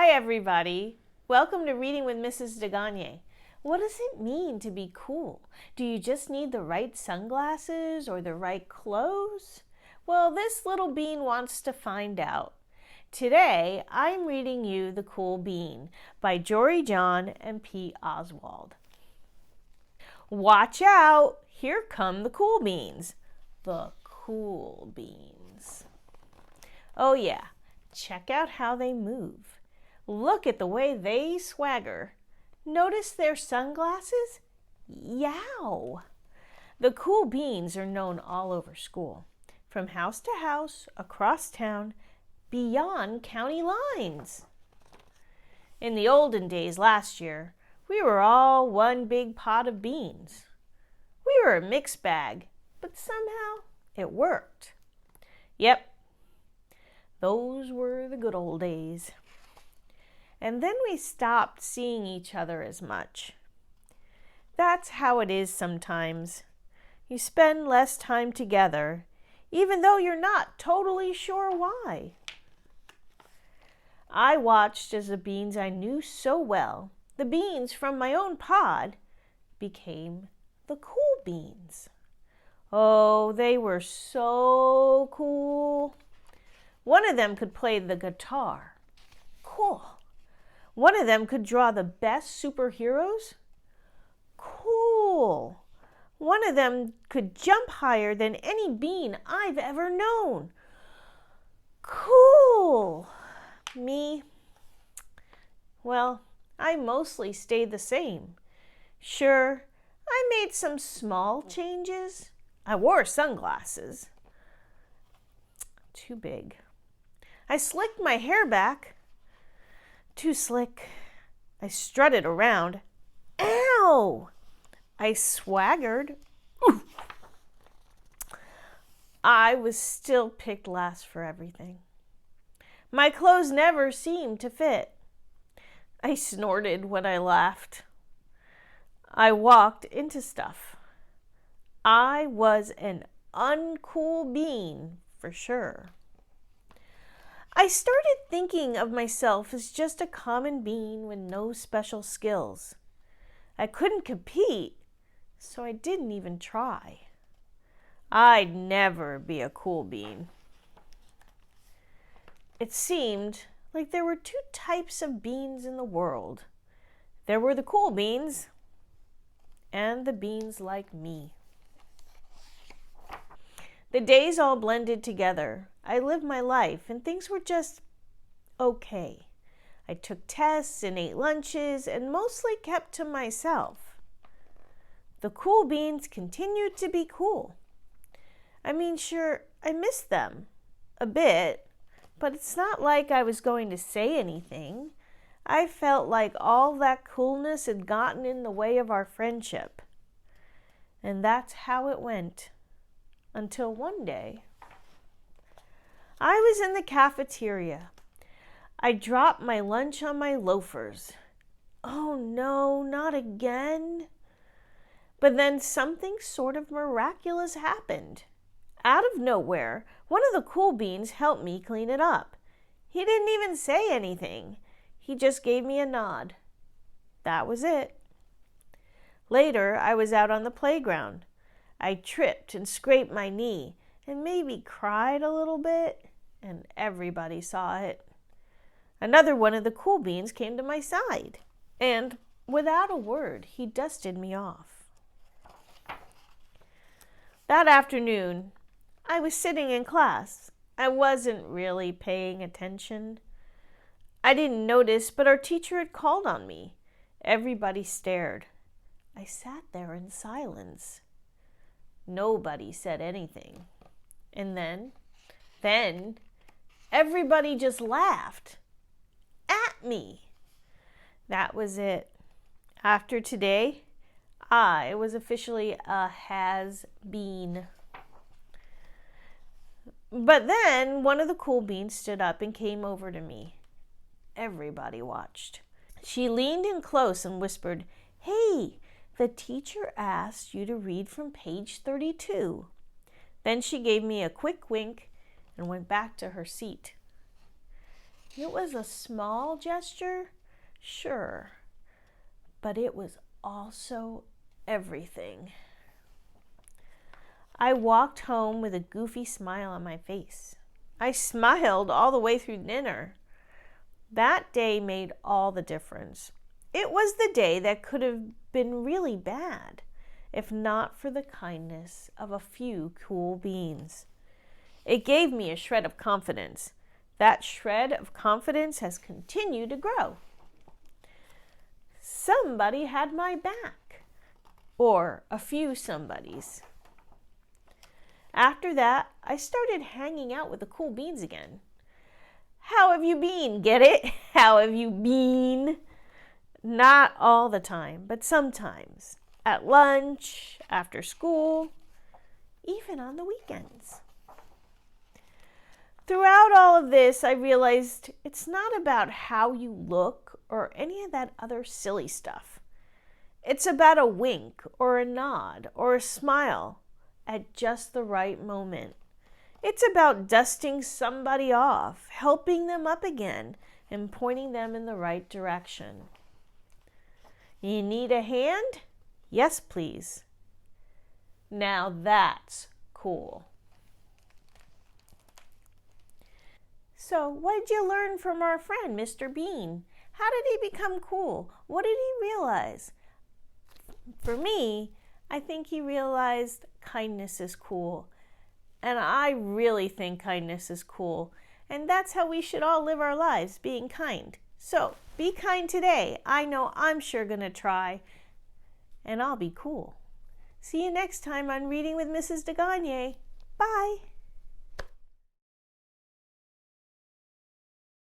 Hi, everybody. Welcome to Reading with Mrs. DeGagne. What does it mean to be cool? Do you just need the right sunglasses or the right clothes? Well, this little bean wants to find out. Today, I'm reading you The Cool Bean by Jory John and Pete Oswald. Watch out! Here come the cool beans. The cool beans. Oh yeah, check out how they move. Look at the way they swagger. Notice their sunglasses? Yow! The cool beans are known all over school, from house to house, across town, beyond county lines. In the olden days last year, we were all one big pot of beans. We were a mixed bag, but somehow it worked. Yep, those were the good old days. And then we stopped seeing each other as much. That's how it is sometimes. You spend less time together, even though you're not totally sure why. I watched as the beans I knew so well, the beans from my own pod, became the cool beans. Oh, they were so cool. One of them could play the guitar. Cool. One of them could draw the best superheroes. Cool. One of them could jump higher than any bean I've ever known. Cool. Me? Well, I mostly stayed the same. Sure, I made some small changes. I wore sunglasses. Too big. I slicked my hair back. Too slick. I strutted around. Ow! I swaggered. Ooh. I was still picked last for everything. My clothes never seemed to fit. I snorted when I laughed. I walked into stuff. I was an uncool bean for sure. I started thinking of myself as just a common bean with no special skills. I couldn't compete, so I didn't even try. I'd never be a cool bean. It seemed like there were two types of beans in the world. There were the cool beans and the beans like me. The days all blended together. I lived my life and things were just okay. I took tests and ate lunches and mostly kept to myself. The cool beans continued to be cool. I mean, sure, I missed them a bit, but it's not like I was going to say anything. I felt like all that coolness had gotten in the way of our friendship. And that's how it went. Until one day, I was in the cafeteria. I dropped my lunch on my loafers. Oh no, not again. But then something sort of miraculous happened. Out of nowhere, one of the cool beans helped me clean it up. He didn't even say anything. He just gave me a nod. That was it. Later, I was out on the playground. I tripped and scraped my knee and maybe cried a little bit, and everybody saw it. Another one of the cool beans came to my side, and without a word, he dusted me off. That afternoon, I was sitting in class. I wasn't really paying attention. I didn't notice, but our teacher had called on me. Everybody stared. I sat there in silence. Nobody said anything. And then, everybody just laughed at me. That was it. After today, I was officially a has-been. But then one of the cool beans stood up and came over to me. Everybody watched. She leaned in close and whispered, "Hey, the teacher asked you to read from page 32. Then she gave me a quick wink and went back to her seat. It was a small gesture, sure, but it was also everything. I walked home with a goofy smile on my face. I smiled all the way through dinner. That day made all the difference. It was the day that could have been really bad if not for the kindness of a few cool beans. It gave me a shred of confidence. That shred of confidence has continued to grow. Somebody had my back, or a few somebodies. After that, I started hanging out with the cool beans again. How have you been? Get it? How have you been? Not all the time, but sometimes. At lunch, after school, even on the weekends. Throughout all of this, I realized it's not about how you look or any of that other silly stuff. It's about a wink or a nod or a smile at just the right moment. It's about dusting somebody off, helping them up again, and pointing them in the right direction. You need a hand? Yes, please. Now that's cool. So, what did you learn from our friend, Mr. Bean? How did he become cool? What did he realize? For me, I think he realized kindness is cool. And I really think kindness is cool. And that's how we should all live our lives, being kind. So, be kind today. I know I'm sure going to try. And I'll be cool. See you next time on Reading with Mrs. DeGagne. Bye.